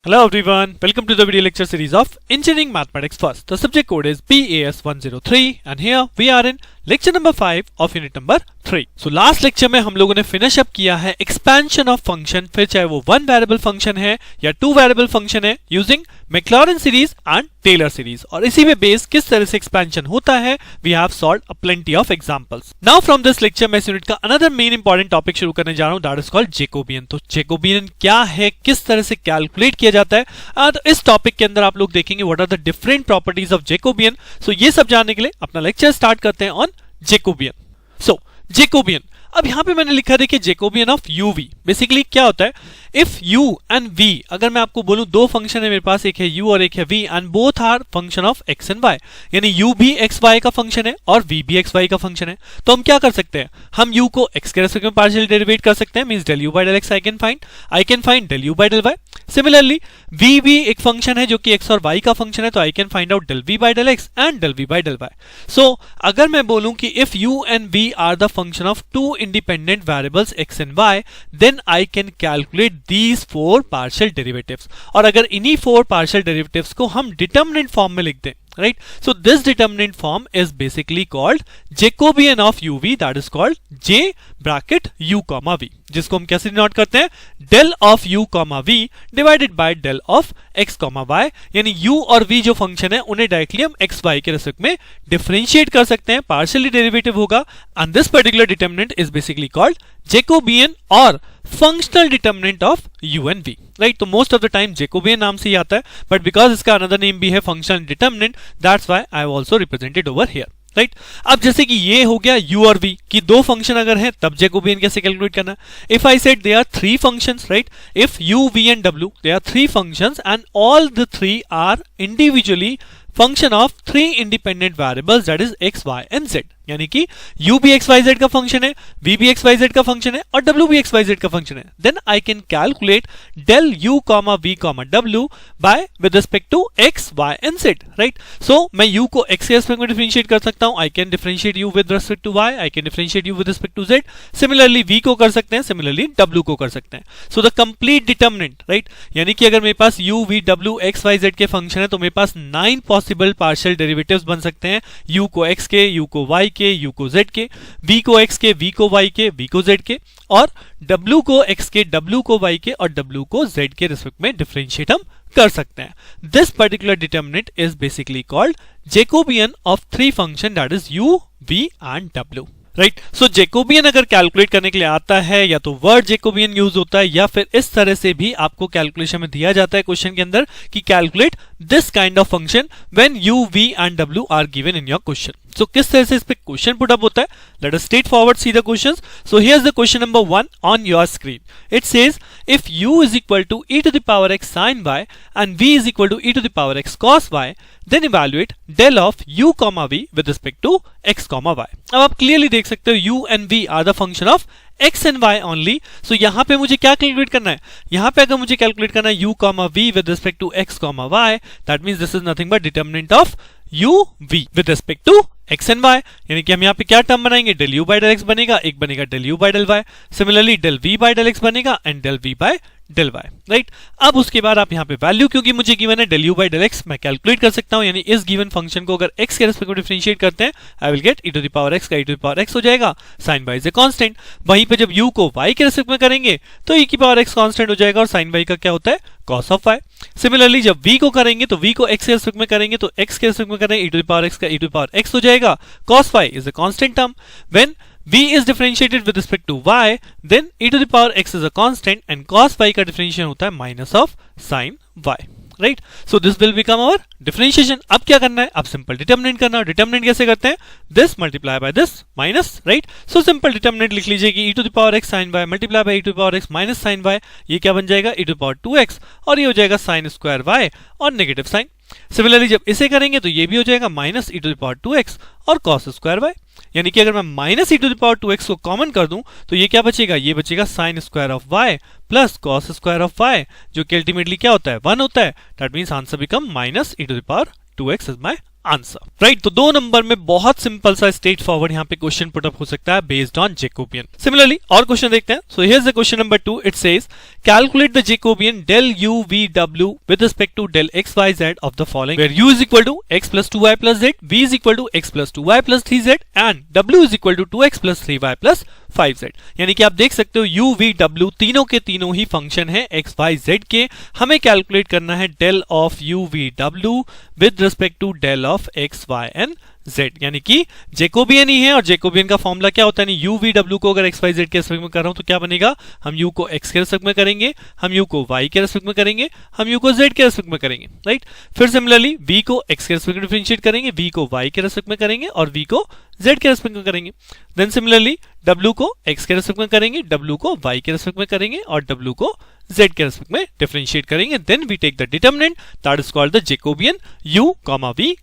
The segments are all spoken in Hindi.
Hello everyone, welcome to the video lecture series of Engineering Mathematics First. The subject code is BAS103 and here we are in lecture number 5 of unit number 3. So last lecture में हम लोगों ने finish up किया है expansion of function, फिर चाहे वो one variable function है या two variable function है using Maclaurin series and Taylor series और इसी पे बेस किस तरह से expansion होता है we have solved a plenty of examples. Now from this lecture मैं इस यूनिट का another main important topic शुरू करने जा रहा हूँ that is called Jacobian. तो Jacobian क्या है, किस तरह से कैलकुलेट किया जाता है तो इस टॉपिक के अंदर आप लोग देखेंगे what are the different properties of Jacobian. So ये सब जानने के लिए अपना लेक्चर स्टार्ट करते हैं ऑन जैकोबियन. सो जैकोबियन, अब यहां पे मैंने लिखा है देखिए जैकोबियन ऑफ यूवी. बेसिकली क्या होता है, इफ u एंड v, अगर मैं आपको बोलूं दो फंक्शन है मेरे पास, एक है u और एक है v and both are function of x and y, यानी u भी x y का फंक्शन है और v भी x y का फंक्शन है, तो हम क्या कर सकते हैं, हम u को x के रेस्पेक्ट में पार्शियल डेरिवेट कर सकते हैं. Means del u by del x I can find del u by del y. Similarly v भी एक फंक्शन है जो कि x और y का फंक्शन है, तो I can find out del v by del x and del v by del y. So अगर मैं बोलूं कि if u and v are the function of two independent variables x and y, then I can calculate these four partial derivatives. और अगर इन्हीं four partial derivatives को हम determinant form में लिख दें, right? So this determinant form is basically called Jacobian of uv, that is called j bracket u comma v, जिसको हम कैसे डिनोट करते हैं, del of u comma v divided by del of x comma y. यानी u और v जो फंक्शन है उन्हें डायरेक्टली हम x y के रेस्पेक्ट में डिफरेंशिएट कर सकते हैं, पार्शियली डेरिवेटिव होगा, and this particular determinant is basically called Jacobian or functional determinant of u and v, right? तो most of the time Jacobian नाम से ही आता है, but because इसका another name भी है functional determinant, that's why I have also represented over here, right? अब जैसे कि ये हो गया u और v की दो फंक्शन अगर हैं तब Jacobian कैसे कैलकुलेट करना है. If I said there are three functions, right? If u, v and w, there are three functions and all the three are individually function of three independent variables, that is x, y and z. यानी कि u भी x y z का फंक्शन है, v भी x y z का फंक्शन है और w भी x y z का फंक्शन है. Then I can calculate del u comma v comma w by with respect to x, y and z, right? So मैं u को x के रेस्पेक्ट में डिफरेंशिएट कर सकता हूं, I can differentiate u with respect to y, I can differentiate u with respect to z. Similarly v को कर सकते हैं, सिमिलरली w को कर सकते हैं. So the complete determinant, right? यानी कि अगर मेरे पास u, v, w, x, y, z के फंक्शन है तो मेरे पास 9 पॉसिबल पार्शियल डेरिवेटिव्स बन सकते हैं, u को x के, u को y के, u को z के, v को x के, v को y के, v को z के, और w को x के, w को y के और w को z के रिस्पेक्ट में डिफरेंशिएट हम कर सकते हैं. This particular determinant is basically called Jacobian of three function, that is u, v and w. Right? So Jacobian अगर कैलकुलेट करने के लिए आता है या तो वर्ड जैकोबियन यूज होता है या फिर इस तरह से भी आपको कैलकुलेशन में दिया जाता है क्वेश्चन के अंदर कि calculate this kind of function when u, v and w are given in your question. So किस तरह से इस पे क्वेश्चन पुट अप होता है, let us straight forward see the questions. So here is the question number 1 on your screen. It says if u is equal to e to the power x sin y and v is equal to e to the power x cos y, then evaluate del of u comma v with respect to x comma y. अब आप क्लियरली देख सकते हो u and v are the function of x and y only. so यहां पे मुझे क्या कैलकुलेट करना है, यहां पे अगर मुझे कैलकुलेट करना है u comma v with respect to x comma y, that means this is nothing but determinant of u v with respect to x and y. यानी कि हम यहाँ पे क्या टर्म बनाएंगे, del u by del x बनेगा, एक बनेगा del u by del y, similarly del v by del x बनेगा and del v by del y, right? अब उसके बाद आप यहाँ पे वैल्यू क्योंकि मुझे गिवन है del u by del x मैं कैलकुलेट कर सकता हूँ, यानी इस गिवन फंक्शन को अगर x के रेस्पेक्ट में डिफरेंशिएट करते हैं I will get e to the power x का e to the power x हो जाएगा, sin y is a constant. वहीं पे जब u को y के रेस्पेक्ट में करेंगे तो e की पावर x कांस्टेंट हो जाएगा और sin y का क्या होता है, cos of y. सिमिलरली जब v को करेंगे तो v को x के रेस्पेक्ट में करेंगे तो x के रेस्पेक्ट में करेंगे e to the power x का e to the power x हो जाएगा, cos y is a constant term. When v is differentiated with respect to y, then e to the power x is a constant and cos y का differentiation होता है minus of sin y, right? So this will become our differentiation. अब क्या करना है, अब simple determinant करना है. determinant कैसे करते हैं, this multiply by this minus, right? So simple determinant लिख लीजिए कि e to the power x sin y multiply by e to the power x minus sin y, ये क्या बन जाएगा, e to the power 2x और ये हो जाएगा sin square y और नेगेटिव साइन. सिमिलरली जब इसे करेंगे तो ये भी हो जाएगा minus e to the power 2x और cos स्क्वायर y. यानी कि अगर मैं minus e to the power 2x को कॉमन कर दूं तो ये क्या बचेगा, ये बचेगा sin square of y plus cos square of y, जो कि अल्टीमेटली क्या होता है, 1 होता है. That means answer become minus e to the power 2x is my answer, right. तो 2 नंबर में बहुत सिंपल सा स्ट्रेट फॉरवर्ड यहाँ पे क्वेश्चन पुट अप हो सकता है बेस्ड ऑन जैकोबियन। सिमिलरली और क्वेश्चन देखते हैं। So here's the question number 2, it says calculate the Jacobian del u v w with respect to del x y z of the following, where u is equal to x plus 2y plus z, v is equal to x plus 2y plus 3z and w is equal to 2x plus 3y plus 5z। यानी कि आप देख सकते हो u v w तीनों के तीनों ही फंक्शन है x y z के। हमें कैलकुलेट करना है del of u v w with respect to del of x y and z, यानी कि जैकोबियन ही है। और जैकोबियन का फॉर्मूला क्या होता है, u v w को अगर x y z के रेस्पेक्ट में कर रहा हूं तो क्या बनेगा, हम u को x के रेस्पेक्ट में करेंगे, हम u को y के रेस्पेक्ट में करेंगे, हम u को z के रेस्पेक्ट में करेंगे, राइट। फिर सिमिलरली v को x के रेस्पेक्ट में डिफरेंशिएट करेंगे, v को y के रेस्पेक्ट में करेंगे और v को z के रेस्पेक्ट में करेंगे। देन सिमिलरली w को x के रेस्पेक्ट में करेंगे, w को y के रेस्पेक्ट में करेंगे और w को z के रेस्पेक्ट में डिफरेंशिएट करेंगे। Then we take the determinant that is called the Jacobian u, v,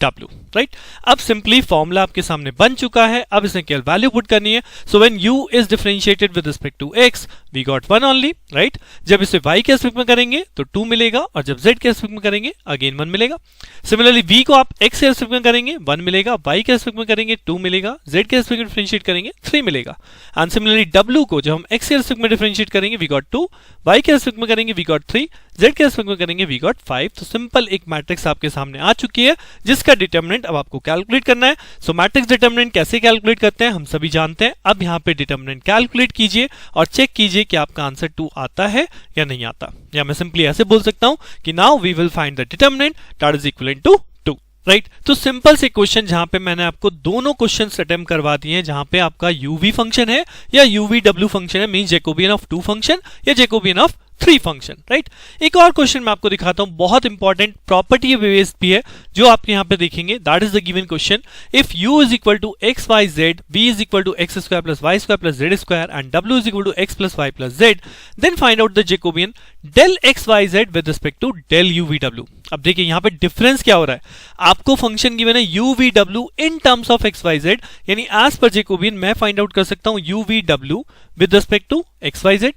w, right. अब सिंपली फॉर्मूला आपके सामने बन चुका है, अब इसमें केवल वैल्यू पुट करनी है। So when u is differentiated with respect to x we got 1 only, right. जब इसे y के रेस्पेक्ट में करेंगे तो 2 मिलेगा और जब z के रेस्पेक्ट में करेंगे अगेन 1 मिलेगा। सिमिलरली v को आप x के रेस्पेक्ट में करेंगे 1 मिलेगा, y के रेस्पेक्ट में करेंगे 2 मिलेगा, z के रेस्पेक्ट में डिफरेंशिएट करेंगे 3 मिलेगा। एंड सिमिलरली w को जब हम x के रेस्पेक्ट में डिफरेंशिएट करेंगे वी गॉट 2, y के रेस्पेक्ट में करेंगे वी गॉट 3, z के रेस्पेक्ट में करेंगे वी गॉट 5। तो सिंपल एक मैट्रिक्स आपके सामने आ चुकी है जिसका डिटरमिनेंट अब आपको कैलकुलेट करना है। सो मैट्रिक्स डिटरमिनेंट कैसे कैलकुलेट करते हैं हम सभी जानते हैं। अब यहाँ पे डिटरमिनेंट कैलकुलेट कीजिए और चेक कीजिए कि आपका आंसर 2 आता है या नहीं आता। या मैं सिंपली ऐसे बोल सकता हूं कि now we will find the determinant that is equivalent to 2, right. तो सिंपल से क्वेश्चन जहां पे मैंने आपको दोनों क्वेश्चंस अटेम्प्ट करवा दिए हैं, जहां पे आपका uv फंक्शन है या uv फंक्शन है, मींस जैकोबियन ऑफ 2 फंक्शन या जैकोबियन ऑफ 3 फंक्शन, राइट। एक और क्वेश्चन मैं आपको दिखाता हूं, बहुत इंपॉर्टेंट प्रॉपर्टी बेस्ड भी है जो आप यहां पे देखेंगे। That is the given question, if u is equal to x Y z, v is equal to x square plus y square plus z square and w is equal to x plus y plus z, then find out the Jacobian del x Y z with respect to del u v w। अब देखिए यहां पे डिफरेंस क्या हो रहा है, आपको फंक्शन गिवन है u v w in terms of x Y z, यानी एज पर जैकोबियन मैं फाइंड आउट कर सकता हूं u v w with respect to x Y z.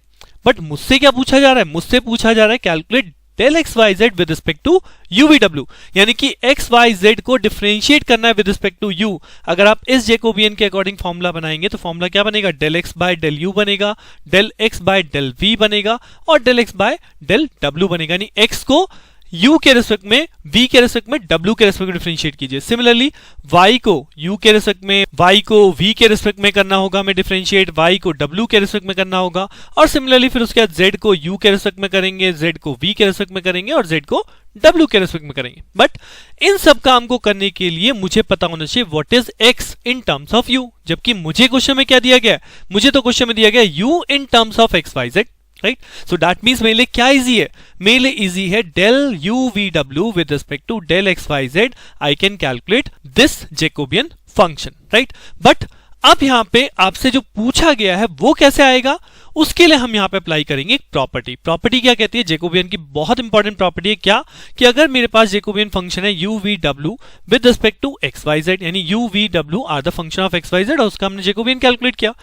But मुझसे क्या पूछा जा रहा है, मुझसे पूछा जा रहा है calculate del x Y z with respect to u v w, यानी कि एक्स वाई जेड को डिफरेंशिएट करना है विद रिस्पेक्ट टू u। अगर आप इस जैकोबियन के अकॉर्डिंग फॉर्मूला बनाएंगे तो फॉर्मूला क्या बनेगा, del x by del u बनेगा, del x by del v बनेगा और del x by del w बनेगा। यानी x को u के रेस्पेक्ट में, v के रेस्पेक्ट में, w के रेस्पेक्ट में डिफरेंशिएट कीजिए। सिमिलरली y को u के रेस्पेक्ट में, y को v के रेस्पेक्ट में करना होगा हमें डिफरेंशिएट, y को w के रेस्पेक्ट में करना होगा और सिमिलरली फिर उसके बाद z को u के रेस्पेक्ट में करेंगे, z को v के रेस्पेक्ट में करेंगे और z को w के रेस्पेक्ट में करेंगे। बट इन सब काम को करने के लिए मुझे पता होना चाहिए what is x in terms of u, जबकि मुझे क्वेश्चन में क्या दिया गया है, मुझे तो क्वेश्चन में दिया गया u in terms of x Y z, right. So that means मेरे लिए क्या इजी है, मेरे लिए इजी है del u v w with respect to del x y z, I can calculate this Jacobian function, right. But अब यहां पे आपसे जो पूछा गया है वो कैसे आएगा, उसके लिए हम यहां पे अप्लाई करेंगे एक प्रॉपर्टी क्या कहती है, जैकोबियन की बहुत इंपॉर्टेंट प्रॉपर्टी है क्या, कि अगर मेरे पास जैकोबियन फंक्शन है u v w with respect to x Y z, यानी u v w are the function of x Y z और उसका हमने जैकोबियन कैलकुलेट किया,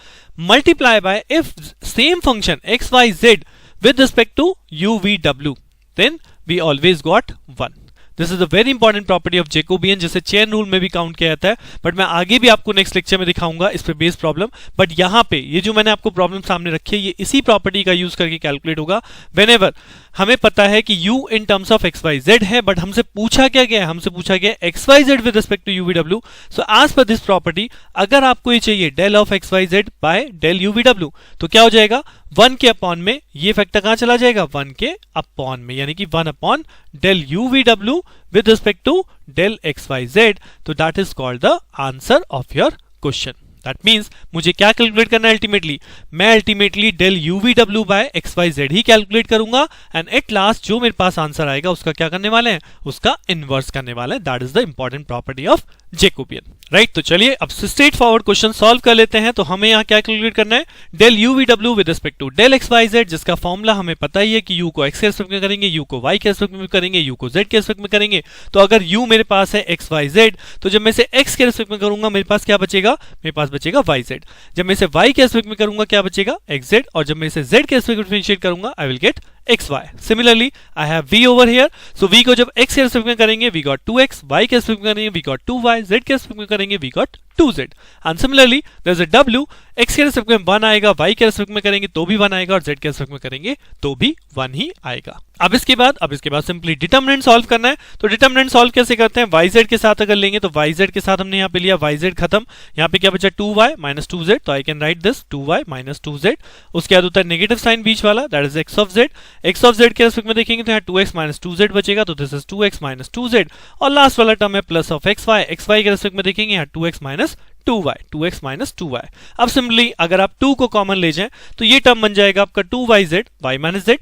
multiply by if same function x Y z with respect to u v w, then we always got 1। This is a very important property of Jacobian, जिसे चेन रूल में भी काउंट किया जाता है, बट मैं आगे भी आपको नेक्स्ट लेक्चर में दिखाऊंगा इस पे बेस्ड प्रॉब्लम। बट यहाँ पे ये जो मैंने आपको प्रॉब्लम सामने रखी है ये इसी प्रॉपर्टी का यूज करके कैलकुलेट होगा। व्हेनेवर हमें पता है कि u in terms of x Y z है, बट हमसे पूछा क्या गया है, हमसे पूछा गया x Y z with respect to u v w। So as per this property अगर आपको ये चाहिए del of x Y z by del u v w, तो क्या हो जाएगा 1 के अपॉन में, ये फैक्टर कहां चला जाएगा 1 के अपॉन में, यानी कि 1 upon del u v w with respect to del xyz, तो that is called the answer of your question। That means मुझे क्या कैलकुलेट करना है अल्टीमेटली, मैं ultimately del u v w by X Y Z ही कैलकुलेट करूंगा एंड एट लास्ट जो मेरे पास आंसर आएगा उसका क्या करने वाले हैं, उसका इनवर्स करने वाले हैं। That is the important property of Jacobian, right. तो चलिए अब स्ट्रेट फॉरवर्ड क्वेश्चन सॉल्व कर लेते हैं। तो हमें यहाँ क्या कैलकुलेट करना है, del u v w with respect to del x y z, जिसका फॉर्मूला हमें पता ही है कि u को x के रिस्पेक्ट में करेंगे, u को y के रिस्पेक्ट में करेंगे, u को z के रिस्पेक्ट में करेंगे। तो अगर u मेरे पास है x y z, तो जब मैं इसे x के रिस्पेक्ट में करूंगा मेरे पास क्या बचेगा, मेरे पास बचेगा y z। जब मैं इसे y के रिस्पेक्ट में करूंगा क्या बचेगा x z, और जब मैं इसे z के रिस्पेक्ट में डिफरेंशिएट करूंगा I will get xy. Similarly, I have v over here. So v को जब x के रेस्पेक्ट में करेंगे we got 2x, y के रेस्पेक्ट में करेंगे we got 2y, z के रेस्पेक्ट में करेंगे we got 2z. And similarly, there's a w, x के रेस्पेक्ट में 1 आएगा, y के रेस्पेक्ट में करेंगे तो भी 1 आएगा और z के रेस्पेक्ट में करेंगे तो भी 1 ही आएगा. अब इसके बाद सिंपली डिटरमिनेंट सॉल्व करना है. तो डिटरमिनेंट सॉल्व कैसे करते हैं? yz के साथ अगर लेंगे तो yz के साथ हमने यहाँ पे लिया, yz खत्म, यहाँ पे क्या बचा 2y माइनस 2z. तो I can write this 2y minus 2z. उसके बाद होता है नेगेटिव साइन बीच वाला, that is x of z. x of z के रेस्पेक्ट में देखेंगे तो यहाँ 2x माइनस 2z बचेगा, तो this is 2x minus 2z. और लास्ट वाला टर्म है प्लस ऑफ xy. xy के रेस्पेक्ट में देखेंगे यहाँ 2x minus 2y, 2x minus 2y. अब सिंपली अगर आप 2 को कॉमन ले जाएं तो ये टर्म बन जाएगा आपका 2yz, y माइनस z.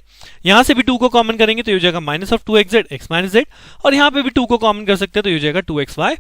यहां से भी 2 को कॉमन करेंगे तो ये हो जाएगा minus of 2xz, x minus z. और यहां पे भी 2 को कॉमन कर सकते हैं तो ये हो जाएगा 2xy,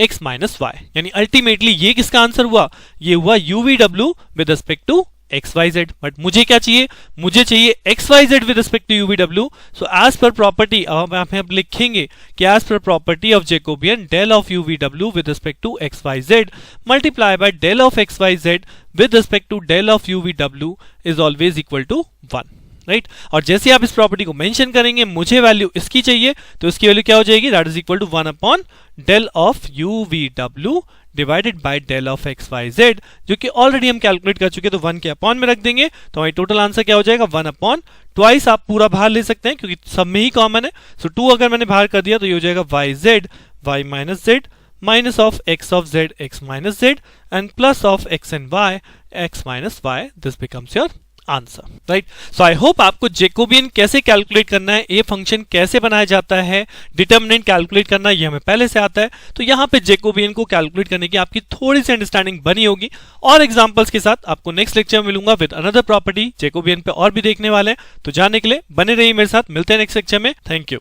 x माइनस y. यानी अल्टीमेटली ये किसका आंसर हुआ? ये हुआ uvw with respect to xyz. But मुझे क्या चाहिए? मुझे चाहिए xyz with respect to uvw. So as per property अब लिखेंगे कि as per property of Jacobian del of uvw with respect to xyz multiply by del of xyz with respect to del of uvw is always equal to 1. Right और जैसे आप इस प्रॉपर्टी को मेंशन करेंगे, मुझे वैल्यू इसकी चाहिए तो इसकी वैल्यू क्या हो जाएगी? That is equal to 1 upon del of uvw divided by del of xyz, जो कि ऑलरेडी हम कैलकुलेट कर चुके, तो 1 के अपॉन में रख देंगे तो हमारी टोटल आंसर क्या हो जाएगा? 1 अपॉन ट्वाइस. आप पूरा बाहर ले सकते हैं क्योंकि सब में ही कॉमन है. सो 2 अगर मैंने बाहर कर दिया तो ये हो जाएगा yz, y minus z minus of x of z, x minus z and plus of x and y, x minus y. This becomes your answer. Right so I hope आपको जैकोबियन कैसे कैलकुलेट करना है, ए फंक्शन कैसे बनाया जाता है, डिटरमिनेंट कैलकुलेट करना ये हमें पहले से आता है. तो यहाँ पे जैकोबियन को कैलकुलेट करने की आपकी थोड़ी सी अंडरस्टैंडिंग बनी होगी. और एग्जांपल्स के साथ आपको नेक्स्ट लेक्चर में मिलूंगा विद अनदर प्रॉपर्टी. जैकोबियन पे और भी देखने वाले हैं, तो जानने के लिए बने रहिए मेरे साथ. मिलते हैं नेक्स्ट लेक्चर में. Thank you.